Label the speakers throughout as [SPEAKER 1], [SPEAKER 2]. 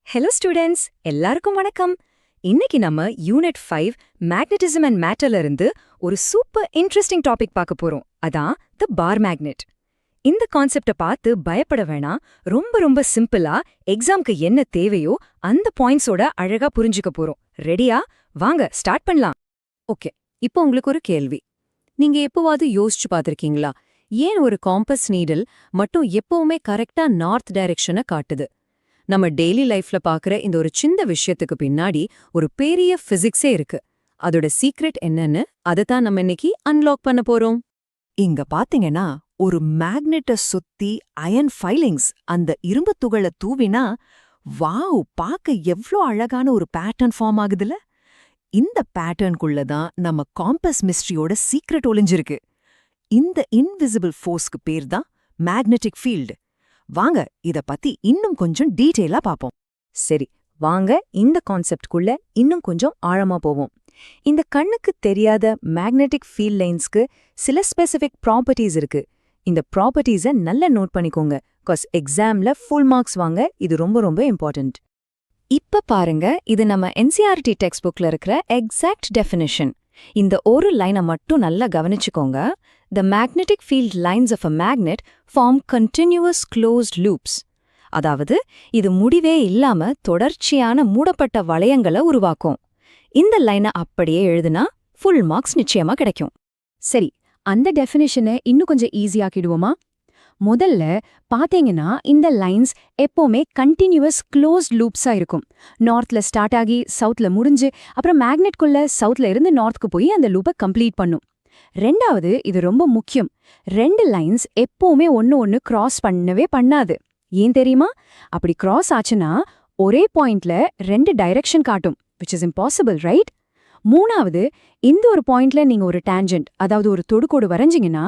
[SPEAKER 1] Hello students, எல்லாருக்கும் வணக்கம். இன்னைக்கு நம்ம யூனிட் 5 மேக்னட்டிசம் அண்ட் மேட்டர்ல இருந்து ஒரு சூப்பர் இன்ட்ரெஸ்டிங் டாபிக் பார்க்க போறோம். அதான் தி பார் மேக்னெட். இந்த கான்செப்ட பார்த்து பயப்பட வேணாம். ரொம்ப ரொம்ப சிம்பிளா எக்ஸாம்க்கு என்ன தேவையோ அந்த பாயிண்ட்ஸோட அழகா புரிஞ்சுக்க போறோம். ரெடியா? வாங்க ஸ்டார்ட் பண்ணலாம்.
[SPEAKER 2] ஓகே, இப்போ உங்களுக்கு ஒரு கேள்வி. நீங்க எப்போவாவது யோசிச்சு பார்த்திருக்கீங்களா, ஏன் ஒரு காம்பஸ் நீடில் மட்டும் எப்பவுமே கரெக்டா நார்த் டைரக்ஷனை காட்டுது? நம்ம டெய்லி லைஃப்ல பார்க்குற இந்த ஒரு சின்ன விஷயத்துக்கு பின்னாடி ஒரு பெரிய பிசிக்ஸே இருக்கு. அதோட சீக்ரெட் என்னன்னு அதைத்தான் நம்ம இன்னைக்கு அன்லாக் பண்ண போறோம்.
[SPEAKER 3] இங்க பாத்தீங்கன்னா ஒரு மேக்னெட்ட சுத்தி அயன் ஃபைலிங்ஸ் அந்த இரும்பு துகளை தூவினா வாவ், பார்க்க எவ்ளோ அழகான ஒரு பேட்டர்ன் ஃபார்ம் ஆகுதுல. இந்த பேட்டர்னுக்குள்ள தான் நம்ம காம்பஸ் மிஸ்ட்ரியோட சீக்ரெட் ஒளிஞ்சிருக்கு. இந்த இன்விசிபிள் ஃபோர்ஸ்க்கு பேர் தான் மேக்னெட்டிக் ஃபீல்டு. வாங்க இத பத்தி இன்னும் கொஞ்சம் டீட்டெயிலா பாப்போம்.
[SPEAKER 1] சரி, வாங்க இந்த கான்செப்ட்குள்ள இன்னும் கொஞ்சம் ஆழமா போவோம். இந்த கண்ணுக்கு தெரியாத மேக்னெட்டிக் ஃபீல்ட் லைன்ஸ்க்கு சில ஸ்பெசிஃபிக் ப்ராப்பர்ட்டிஸ் இருக்கு. இந்த ப்ராப்பர்ட்டிஸை நல்லா நோட் பண்ணிக்கோங்க. காஸ் எக்ஸாம்ல ஃபுல் மார்க்ஸ் வாங்க இது ரொம்ப ரொம்ப இம்பார்ட்டன்ட். இப்ப பாருங்க, இது நம்ம என்சிஆர்டி டெக்ஸ்ட் புக்ல இருக்கிற எக்ஸாக்ட் டெஃபினிஷன். இந்த ஒரு லைனை மட்டும் நல்லா கவனிச்சுக்கோங்க. The magnetic field lines of a magnet form continuous closed loops. அதாவது இது முடிவே இல்லாம தொடர்ச்சியான மூடப்பட்ட வளையங்களை உருவாக்கும். இந்த லைனை அப்படியே எழுதுனா ஃபுல் மார்க்ஸ் நிச்சயமா கிடைக்கும்.
[SPEAKER 2] சரி, அந்த டெஃபினிஷனை இன்னும் கொஞ்சம் ஈஸியாக்கிடுவோமா? முதல்ல பாத்தீங்கன்னா இந்த லைன்ஸ் எப்பவுமே கண்டினியூவஸ் க்ளோஸ்ட் லூப்ஸா இருக்கும். நார்த்ல ஸ்டார்ட் ஆகி சவுத்ல முடிஞ்சு அப்புறம் மேக்னெட்குள்ள சவுத்ல இருந்து நார்த்க்கு போய் அந்த லூப்பை கம்ப்ளீட் பண்ணும். ரெண்டாவது, இது ரொம்ப முக்கியம், ரெண்டு லைன்ஸ் எப்பவுமே ஒன்னு கிராஸ் பண்ணவே பண்ணாது. ஏன் தெரியுமா? அப்படி கிராஸ் ஆச்சுன்னா ஒரே பாயிண்ட்ல ரெண்டு டைரக்ஷன் காட்டும், which is impossible, right? மூணாவது, இந்த ஒரு பாயிண்ட்ல நீங்க ஒரு டான்ஜென்ட், அதாவது ஒரு தொடுகோடு வரைஞ்சிங்கன்னா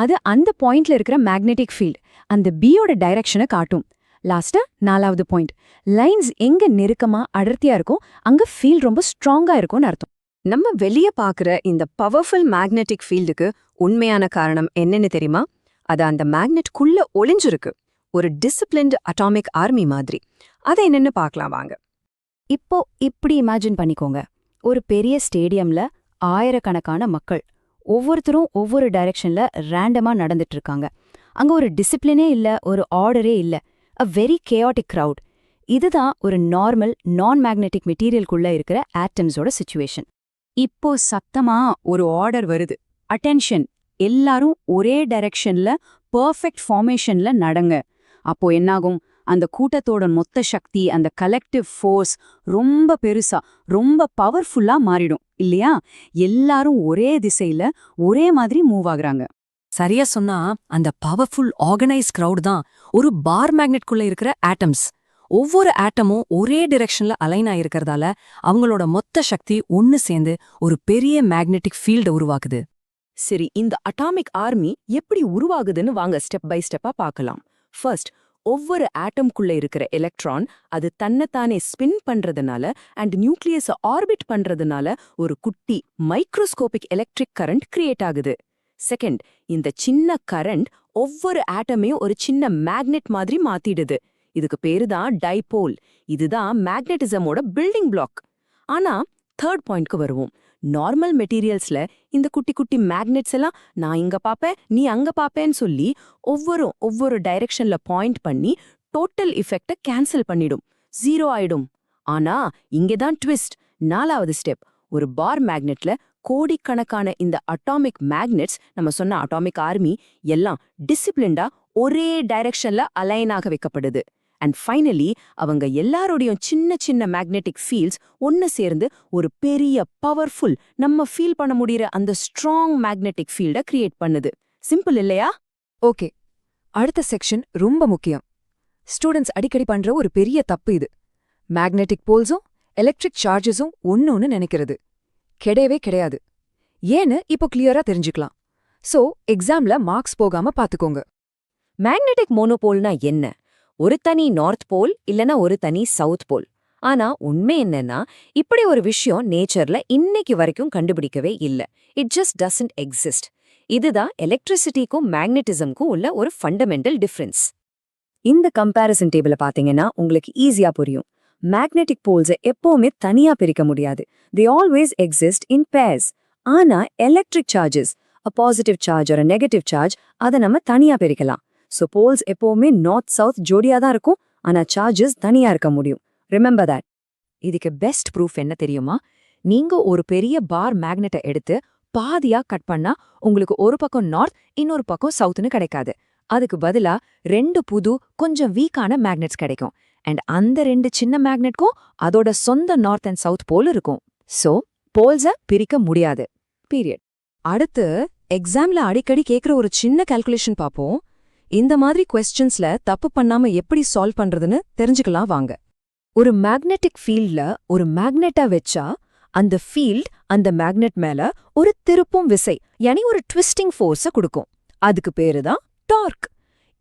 [SPEAKER 2] அது அந்த பாயிண்ட்ல இருக்கிற மேக்னெட்டிக் ஃபீல்ட், அந்த பியோட டைரக்ஷனை காட்டும். லாஸ்டா நாலாவது பாயிண்ட், லைன்ஸ் எங்க நெருக்கமா அடர்த்தியா இருக்கும் அங்க ஃபீல்ட் ரொம்ப ஸ்ட்ராங்கா இருக்கும்னு அர்த்தம்.
[SPEAKER 1] நம்ம வெளிய பாக்குற இந்த பவர்ஃபுல் மேக்னெட்டிக் ஃபீல்டுக்கு உண்மையான காரணம் என்னன்னு தெரியுமா? அது அந்த மேக்னெட்குள்ள ஒளிஞ்சிருக்கு, ஒரு டிசிப்ளின்டு அட்டாமிக் ஆர்மி மாதிரி. அதை என்னன்னு பார்க்கலாம் வாங்க.
[SPEAKER 2] இப்போ இப்படி இமேஜின் பண்ணிக்கோங்க, ஒரு பெரிய ஸ்டேடியம்ல ஆயிரக்கணக்கான மக்கள், ஒவ்வொருத்தரும் ஒவ்வொரு டைரக்ஷன்ல ரேண்டமா நடந்துட்டு இருக்காங்க. அங்க ஒரு டிசிப்ளினே இல்ல, ஒரு ஆர்டரே இல்ல, அ வெரி கேயாட்டிக் கிரவுட். இதுதான் ஒரு நார்மல் நான் மேக்னெட்டிக் மெட்டீரியல்குள்ள இருக்கிற ஆட்டம்ஸோட சிச்சுவேஷன். இப்போ சத்தமா ஒரு ஆர்டர் வருது, அட்டென்ஷன், எல்லாரும் ஒரே டைரக்ஷன்ல பெர்ஃபெக்ட் ஃபார்மேஷன்ல நடங்க. அப்போ என்னாகும்? அந்த கூட்டத்தோட மொத்த சக்தி, அந்த கலெக்டிவ் ஃபோர்ஸ் ரொம்ப பெருசா, ரொம்ப பவர்ஃபுல்லா மாறிடும் இல்லையா? எல்லாரும் ஒரே திசையில ஒரே மாதிரி மூவ் ஆகுறாங்க.
[SPEAKER 3] சரியா சொன்னா, அந்த பவர்ஃபுல் ஆர்கனைஸ் கிரவுட் தான் ஒரு பார் மேக்னெட்குள்ள இருக்கிற ஆட்டம்ஸ். ஒவ்வொரு ஆட்டமும் ஒரே டிரெக்ஷன்ல அலைன் ஆயிருக்கிறதால அவங்களோட மொத்த சக்தி ஒன்னு சேர்ந்து ஒரு பெரிய மேக்னெட்டிக் ஃபீல்ட உருவாக்குது.
[SPEAKER 1] சரி, இந்த அட்டாமிக் ஆர்மி எப்படி உருவாகுதுன்னு வாங்க ஸ்டெப் பை ஸ்டெப்பா பார்க்கலாம். ஃபர்ஸ்ட், ஒவ்வொரு ஆட்டம்குள்ள இருக்கிற எலக்ட்ரான் அது தன்னைத்தானே ஸ்பின் பண்றதுனால அண்ட் நியூக்ளியஸை ஆர்பிட் பண்றதுனால ஒரு குட்டி மைக்ரோஸ்கோபிக் எலக்ட்ரிக் கரண்ட் கிரியேட் ஆகுது. செகண்ட், இந்த சின்ன கரண்ட் ஒவ்வொரு ஆட்டமையும் ஒரு சின்ன மேக்னெட் மாதிரி மாத்திடுது. இதுக்கு பேரு தான் டைபோல். இதுதான் மேக்னெட்டிசமோட பில்டிங் பிளாக். ஆனா தேர்ட் பாயிண்ட்க்கு வருவோம். நார்மல் மெட்டீரியல்ஸ்ல இந்த குட்டி குட்டி மேக்னெட்ஸ் எல்லாம் நான் இங்க பாப்பேன், நீ அங்க பாப்பேன்னு சொல்லி ஒவ்வொரு டைரக்ஷன்ல பாயிண்ட் பண்ணி டோட்டல் இஃபெக்ட கேன்சல் பண்ணிடும், ஜீரோ ஆயிடும். ஆனா இங்கதான் ட்விஸ்ட். நாலாவது ஸ்டெப், ஒரு பார் மேக்னெட்ல கோடிக்கணக்கான இந்த அட்டாமிக் மேக்னெட்ஸ், நம்ம சொன்ன அட்டாமிக் ஆர்மி எல்லாம் டிசிப்ளின்டா ஒரே டைரக்ஷன்ல அலைனாக வைக்கப்படுது. அண்ட் ஃபைனலி அவங்க எல்லாரோடையும் சின்ன சின்ன மேக்னெட்டிக் ஃபீல்ட்ஸ் ஒன்னு சேர்ந்து ஒரு பெரிய பவர்ஃபுல், நம்ம ஃபீல் பண்ண முடியற அந்த ஸ்ட்ராங் மேக்னெட்டிக் ஃபீல்டை கிரியேட் பண்ணுது. சிம்பிள் இல்லையா?
[SPEAKER 2] ஓகே, அடுத்த செக்ஷன் ரொம்ப முக்கியம். ஸ்டூடெண்ட்ஸ் அடிக்கடி பண்ற ஒரு பெரிய தப்பு இது. மேக்னெட்டிக் போல்ஸும் எலக்ட்ரிக் சார்ஜஸும் ஒன்னு நினைக்கிறது. கிடையவே கிடையாது. ஏன்னு இப்போ கிளியரா தெரிஞ்சுக்கலாம். சோ எக்ஸாம்ல மார்க்ஸ் போகாம பாத்துக்கோங்க.
[SPEAKER 1] மேக்னெட்டிக் மோனோபோல்னா என்ன? ஒரு தனி நார்த் போல் இல்லனா ஒரு தனி சவுத் போல். ஆனா உண்மை என்னன்னா, இப்படி ஒரு விஷயம் நேச்சர்ல இன்னைக்கு வரைக்கும் கண்டுபிடிக்கவே இல்ல. It just doesn't exist. இதுதான் எலக்ட்ரிசிட்டிக்கும் மேக்னெட்டிசம்க்கும் உள்ள ஒரு ஃபண்டமெண்டல் டிஃபரன்ஸ். இந்த கம்பேரிசன் டேபிள பாத்தீங்கன்னா உங்களுக்கு ஈஸியா புரியும்.
[SPEAKER 2] மேக்னெட்டிக் போல்ஸை எப்பவுமே தனியா பிரிக்க முடியாது. they always exist in pairs. ஆனா electric charges, a positive charge or a negative charge, அதை நம்ம தனியா பிரிக்கலாம். so போல்ஸ் எப்பவுமே நார்த் சவுத் ஜோடியா தான் இருக்கும், ஆனா சார்ஜஸ் தனியா இருக்க முடியும். Remember that.
[SPEAKER 1] இதுக்கு பெஸ்ட் ப்ரூஃப் என்ன தெரியுமா? நீங்க ஒரு பெரிய பார் மேக்னெட்டை எடுத்து பாதியா கட் பண்ணா உங்களுக்கு ஒரு பக்கம் நார்த் இன்னொரு பக்கம் சவுத்னு கிடைக்காது. அதுக்கு பதிலா 2 புது கொஞ்சம் வீக்கான மேக்னெட்ஸ் கிடைக்கும். அண்ட் அந்த 2 சின்ன மேக்னெட்க்கும் அதோட சொந்த நார்த் அண்ட் சவுத் போல் இருக்கும். சோ போல்ஸை பிரிக்க முடியாது. பீரியட். அடுத்து எக்ஸாம்ல அடிக்கடி கேக்குற ஒரு சின்ன கால்குலேஷன் பாப்போம். இந்த மாதிரி கொஸ்டின்ஸ்ல தப்பு பண்ணாம எப்படி சால்வ் பண்றதுன்னு தெரிஞ்சுக்கலாம் வாங்க. ஒரு மேக்னெட்டிக் ஃபீல்ட்ல ஒரு மேக்னெட்டா வெச்சா அந்த ஃபீல்ட் அந்த மேக்னெட் மேல ஒரு திருப்பும் விசை, யானி ஒரு ட்விஸ்டிங் ஃபோர்ஸ கொடுக்கும். அதுக்கு பேரு தான் டார்க்.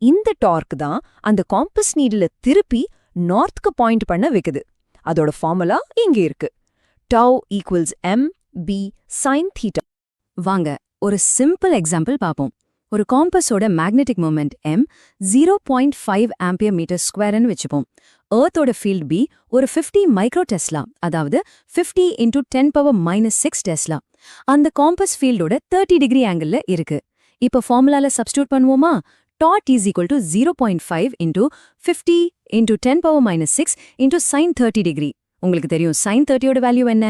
[SPEAKER 1] இந்த டார்க் தான் அந்த காம்பஸ் நீடில திருப்பி நார்த்க்கு பாயிண்ட் பண்ண வைக்குது. அதோட ஃபார்முலா இங்க இருக்கு. tau equals mb sin θ. வாங்க ஒரு சிம்பிள் எக்ஸாம்பிள் பாப்போம். ஒரு காம்பஸோட magnetic moment m 0.5 ampere metre ஸ்கொயர்னு வச்சுப்போம். எர்த்தோட ஃபீல்ட் b ஒரு 50 மைக்ரோ டெஸ்லா, அதாவது 50 × 10⁻⁻6 டெஸ்லா. அந்த காம்பஸ் ஃபீல்டோட 30 டிகிரி ஆங்கிள்ல இருக்கு. இப்ப ஃபார்முலால சப்ஸ்டிட்யூட் பண்ணுவோமா? Dot is equal to 0.5 × 50 × 10⁻⁻6 × sin 30 degree. உங்களுக்கு தெரியும் sin 30யோட வேல்யூ என்ன?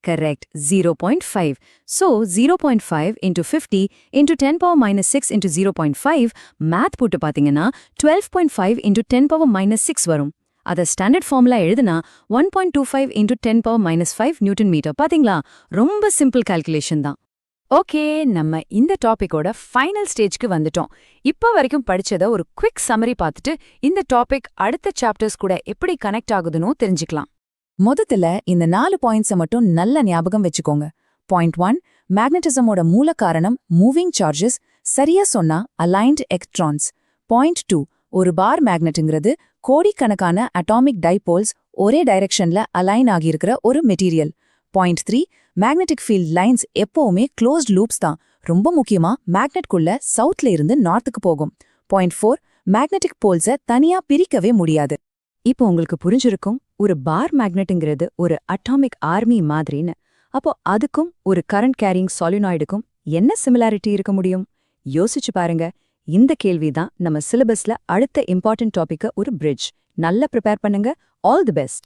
[SPEAKER 1] கரெக்ட், 0.5. So 0.5 × 50 × 10⁻⁻6 × 0.5 மேத் போட்டு பாத்தீங்கன்னா 12.5 × 10⁻⁻6 வரும். அத ஸ்டாண்டர்ட் ஃபார்முலா எழுதுனா 1.25 × 10⁻⁻5 நியூட்டன் மீட்டர். பாத்தீங்களா? ரொம்ப சிம்பிள் கால்குலேஷன் தான். ஓகே, நம்ம இந்த டாபிக்கோட ஃபைனல் ஸ்டேஜ்க்கு வந்துட்டோம். இப்ப வரைக்கும் படிச்சத ஒரு குவிக் சம்மரி பார்த்துட்டு இந்த டாபிக் அடுத்த சாப்டர்ஸ் கூட எப்படி கனெக்ட் ஆகுதுன்னு தெரிஞ்சுக்கலாம்.
[SPEAKER 4] மொதத்துல இந்த 4 பாயிண்ட்ஸை மட்டும் நல்ல ஞாபகம் வச்சுக்கோங்க. பாயிண்ட் 1, மேக்னட்டிசமோட மூல காரணம் மூவிங் சார்ஜஸ், சரியா சொன்னா அலைன்ட் எலக்ட்ரான்ஸ். பாயிண்ட் 2, ஒரு பார் மேக்னெட்டுங்கிறது கோடிக்கணக்கான அட்டாமிக் டைபோல்ஸ் ஒரே டைரக்ஷன்ல அலைன் ஆகியிருக்கிற ஒரு material. Point 3, magnetic field lines எப்பவுமே க்ளோஸ்ட் லூப்ஸ் தான். ரொம்ப முக்கியமா மேக்னெட்குள்ள சவுத்ல இருந்து நார்த்துக்கு போகும். பாயிண்ட் 4, மேக்னெட்டிக் போல்ஸை தனியா பிரிக்கவே முடியாது.
[SPEAKER 1] இப்போ உங்களுக்கு புரிஞ்சிருக்கும் ஒரு பார் மேக்னெட்டுங்கிறது ஒரு அட்டாமிக் ஆர்மி மாதிரின்னு. அப்போ அதுக்கும் ஒரு கரண்ட் கேரிங் சாலினாய்டுக்கும் என்ன சிமிலாரிட்டி இருக்க முடியும்? யோசிச்சு பாருங்க. இந்த கேள்விதான் நம்ம சிலபஸ்ல அடுத்த இம்பார்ட்டன்ட் டாபிக்க ஒரு பிரிட்ஜ். நல்லா ப்ரிப்பேர் பண்ணுங்க. All the best.